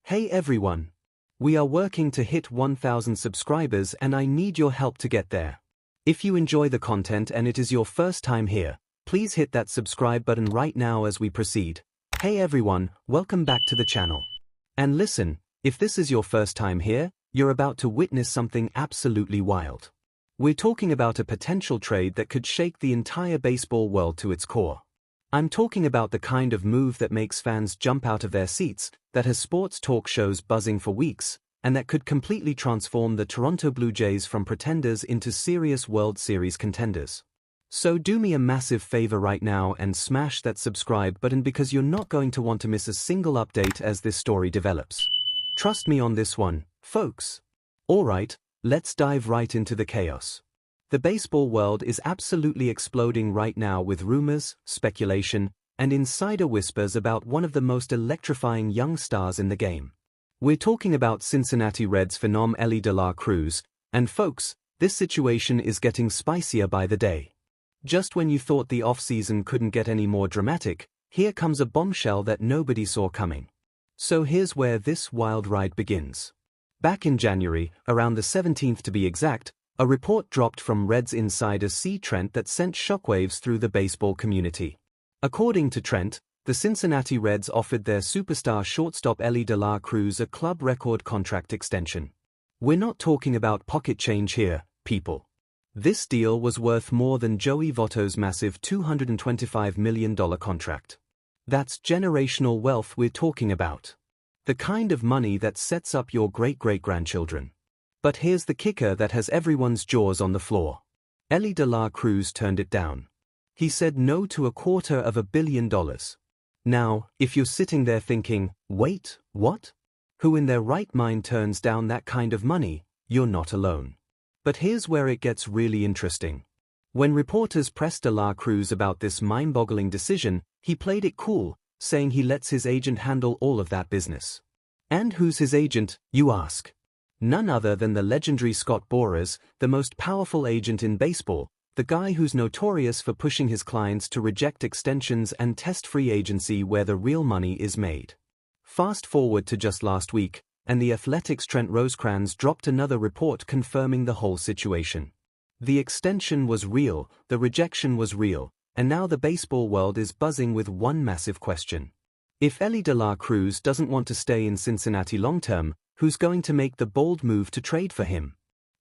Hey everyone! We are working to hit 1,000 subscribers and I need your help to get there. If you enjoy the content and it is your first time here, please hit that subscribe button right now as we proceed. Hey everyone, welcome back to the channel. And listen, if this is your first time here, you're about to witness something absolutely wild. We're talking about a potential trade that could shake the entire baseball world to its core. I'm talking about the kind of move that makes fans jump out of their seats, that has sports talk shows buzzing for weeks, and that could completely transform the Toronto Blue Jays from pretenders into serious World Series contenders. So do me a massive favor right now and smash that subscribe button because you're not going to want to miss a single update as this story develops. Trust me on this one, folks. Alright, let's dive right into the chaos. The baseball world is absolutely exploding right now with rumors, speculation, and insider whispers about one of the most electrifying young stars in the game. We're talking about Cincinnati Reds phenom Elly Cruz, and folks, this situation is getting spicier by the day. Just when you thought the offseason couldn't get any more dramatic, here comes a bombshell that nobody saw coming. So here's where this wild ride begins. Back in January, around the 17th to be exact, a report dropped from Reds insider C. Trent that sent shockwaves through the baseball community. According to Trent, the Cincinnati Reds offered their superstar shortstop Elly Cruz a club record contract extension. We're not talking about pocket change here, people. This deal was worth more than Joey Votto's massive $225 million contract. That's generational wealth we're talking about. The kind of money that sets up your great-great-grandchildren. But here's the kicker that has everyone's jaws on the floor. Elly Cruz turned it down. He said no to $250 million. Now, if you're sitting there thinking, wait, what? Who in their right mind turns down that kind of money? You're not alone. But here's where it gets really interesting. When reporters pressed Cruz about this mind-boggling decision, he played it cool, saying he lets his agent handle all of that business. And who's his agent, you ask? None other than the legendary Scott Boras, the most powerful agent in baseball, the guy who's notorious for pushing his clients to reject extensions and test free agency where the real money is made. Fast forward to just last week, and the Athletic's Trent Rosecrans dropped another report confirming the whole situation. The extension was real, the rejection was real, and now the baseball world is buzzing with one massive question. If Elly Cruz doesn't want to stay in Cincinnati long-term, who's going to make the bold move to trade for him?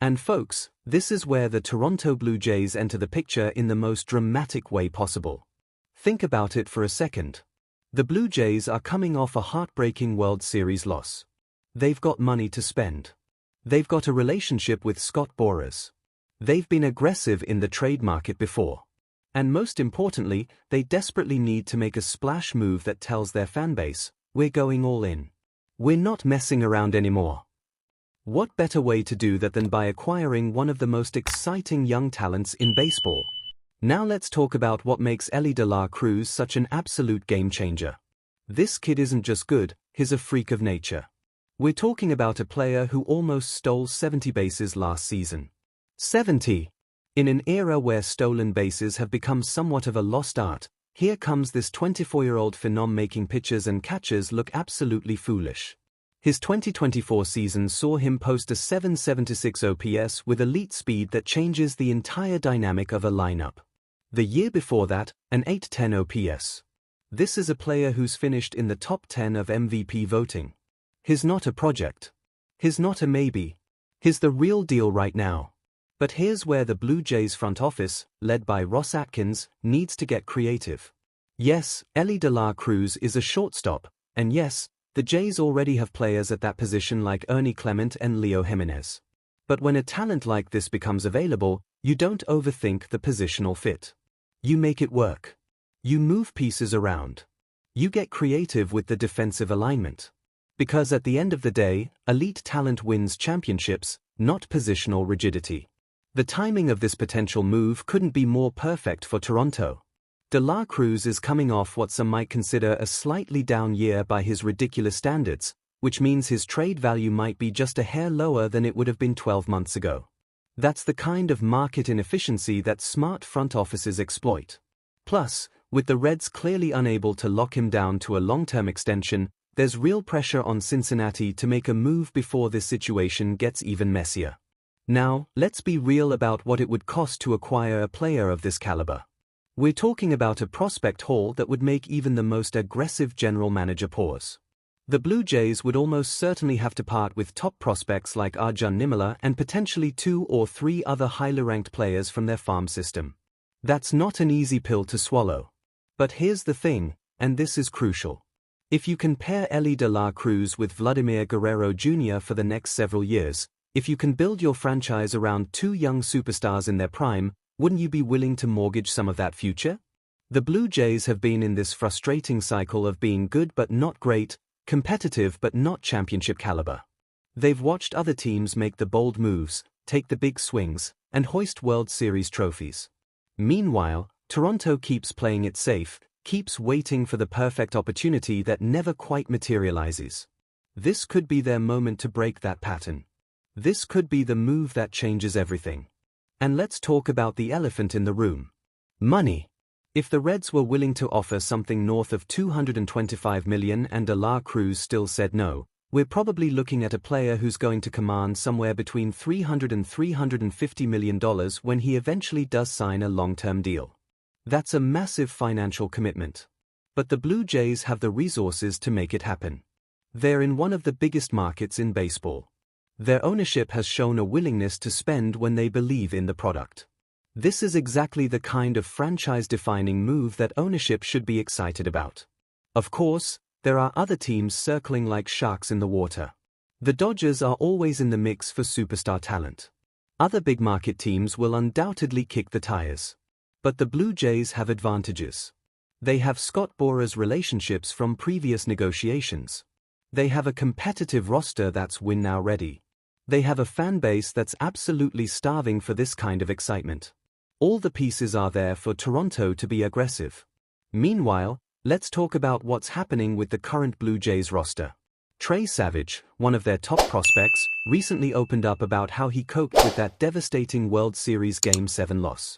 And folks, this is where the Toronto Blue Jays enter the picture in the most dramatic way possible. Think about it for a second. The Blue Jays are coming off a heartbreaking World Series loss. They've got money to spend. They've got a relationship with Scott Boras. They've been aggressive in the trade market before. And most importantly, they desperately need to make a splash move that tells their fanbase, we're going all in. We're not messing around anymore. What better way to do that than by acquiring one of the most exciting young talents in baseball? Now let's talk about what makes Elly Cruz such an absolute game changer. This kid isn't just good, he's a freak of nature. We're talking about a player who almost stole 70 bases last season. 70! In an era where stolen bases have become somewhat of a lost art, here comes this 24-year-old phenom making pitchers and catchers look absolutely foolish. His 2024 season saw him post a .776 OPS with elite speed that changes the entire dynamic of a lineup. The year before that, an .810 OPS. This is a player who's finished in the top 10 of MVP voting. He's not a project. He's not a maybe. He's the real deal right now. But here's where the Blue Jays front office, led by Ross Atkins, needs to get creative. Yes, Elly Cruz is a shortstop, and yes, the Jays already have players at that position like Ernie Clement and Leo Jimenez. But when a talent like this becomes available, you don't overthink the positional fit. You make it work. You move pieces around. You get creative with the defensive alignment. Because at the end of the day, elite talent wins championships, not positional rigidity. The timing of this potential move couldn't be more perfect for Toronto. Cruz is coming off what some might consider a slightly down year by his ridiculous standards, which means his trade value might be just a hair lower than it would have been 12 months ago. That's the kind of market inefficiency that smart front offices exploit. Plus, with the Reds clearly unable to lock him down to a long-term extension, there's real pressure on Cincinnati to make a move before this situation gets even messier. Now, let's be real about what it would cost to acquire a player of this caliber. We're talking about a prospect haul that would make even the most aggressive general manager pause. The Blue Jays would almost certainly have to part with top prospects like Arjun Nimala and potentially 2 or 3 other highly ranked players from their farm system. That's not an easy pill to swallow. But here's the thing, and this is crucial. If you can pair Elly de la Cruz with Vladimir Guerrero Jr. for the next several years, if you can build your franchise around 2 young superstars in their prime, wouldn't you be willing to mortgage some of that future? The Blue Jays have been in this frustrating cycle of being good but not great, competitive but not championship caliber. They've watched other teams make the bold moves, take the big swings, and hoist World Series trophies. Meanwhile, Toronto keeps playing it safe, keeps waiting for the perfect opportunity that never quite materializes. This could be their moment to break that pattern. This could be the move that changes everything. And let's talk about the elephant in the room. Money. If the Reds were willing to offer something north of $225 million and de la Cruz still said no, we're probably looking at a player who's going to command somewhere between $300 and $350 million when he eventually does sign a long-term deal. That's a massive financial commitment. But the Blue Jays have the resources to make it happen. They're in one of the biggest markets in baseball. Their ownership has shown a willingness to spend when they believe in the product. This is exactly the kind of franchise-defining move that ownership should be excited about. Of course, there are other teams circling like sharks in the water. The Dodgers are always in the mix for superstar talent. Other big-market teams will undoubtedly kick the tires. But the Blue Jays have advantages. They have Scott Borer's relationships from previous negotiations. They have a competitive roster that's win-now ready. They have a fan base that's absolutely starving for this kind of excitement. All the pieces are there for Toronto to be aggressive. Meanwhile, let's talk about what's happening with the current Blue Jays roster. Trey Savage, one of their top prospects, recently opened up about how he coped with that devastating World Series Game 7 loss.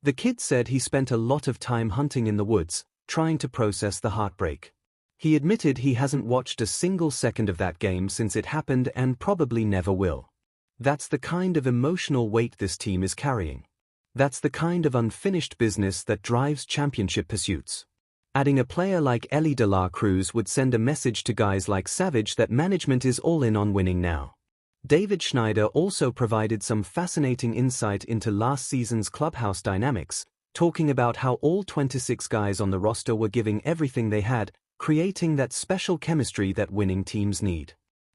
The kid said he spent a lot of time hunting in the woods, trying to process the heartbreak. He admitted he hasn't watched a single second of that game since it happened and probably never will. That's the kind of emotional weight this team is carrying. That's the kind of unfinished business that drives championship pursuits. Adding a player like Elly de la Cruz would send a message to guys like Savage that management is all in on winning now. David Schneider also provided some fascinating insight into last season's clubhouse dynamics, talking about how all 26 guys on the roster were giving everything they had, creating that special chemistry that winning teams need.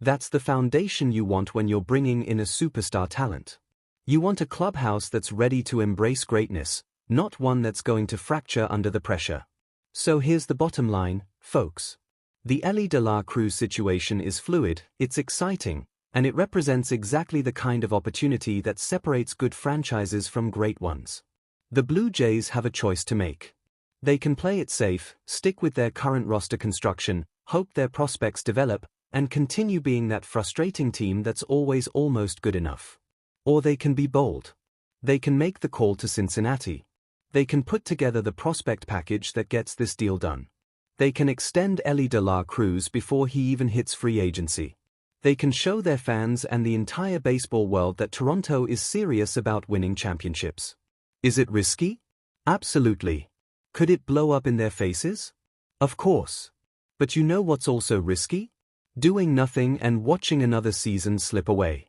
That's the foundation you want when you're bringing in a superstar talent. You want a clubhouse that's ready to embrace greatness, not one that's going to fracture under the pressure. So here's the bottom line, folks. The Elly de la Cruz situation is fluid, it's exciting, and it represents exactly the kind of opportunity that separates good franchises from great ones. The Blue Jays have a choice to make. They can play it safe, stick with their current roster construction, hope their prospects develop, and continue being that frustrating team that's always almost good enough. Or they can be bold. They can make the call to Cincinnati. They can put together the prospect package that gets this deal done. They can extend Elly de la Cruz before he even hits free agency. They can show their fans and the entire baseball world that Toronto is serious about winning championships. Is it risky? Absolutely. Could it blow up in their faces? Of course. But you know what's also risky? Doing nothing and watching another season slip away.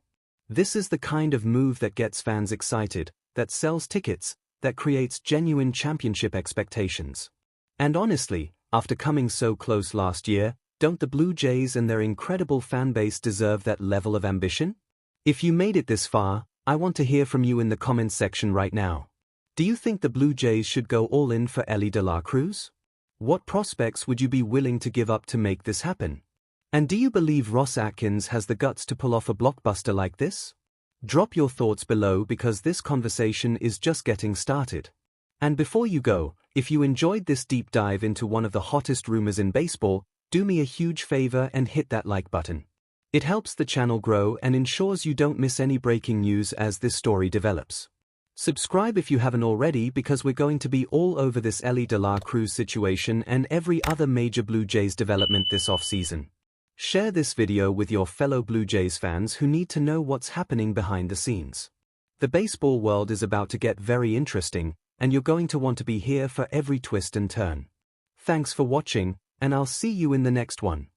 This is the kind of move that gets fans excited, that sells tickets, that creates genuine championship expectations. And honestly, after coming so close last year, don't the Blue Jays and their incredible fan base deserve that level of ambition? If you made it this far, I want to hear from you in the comments section right now. Do you think the Blue Jays should go all in for Elly de la Cruz? What prospects would you be willing to give up to make this happen? And do you believe Ross Atkins has the guts to pull off a blockbuster like this? Drop your thoughts below because this conversation is just getting started. And before you go, if you enjoyed this deep dive into one of the hottest rumors in baseball, do me a huge favor and hit that like button. It helps the channel grow and ensures you don't miss any breaking news as this story develops. Subscribe if you haven't already because we're going to be all over this Elly de la Cruz situation and every other major Blue Jays development this offseason. Share this video with your fellow Blue Jays fans who need to know what's happening behind the scenes. The baseball world is about to get very interesting, and you're going to want to be here for every twist and turn. Thanks for watching, and I'll see you in the next one.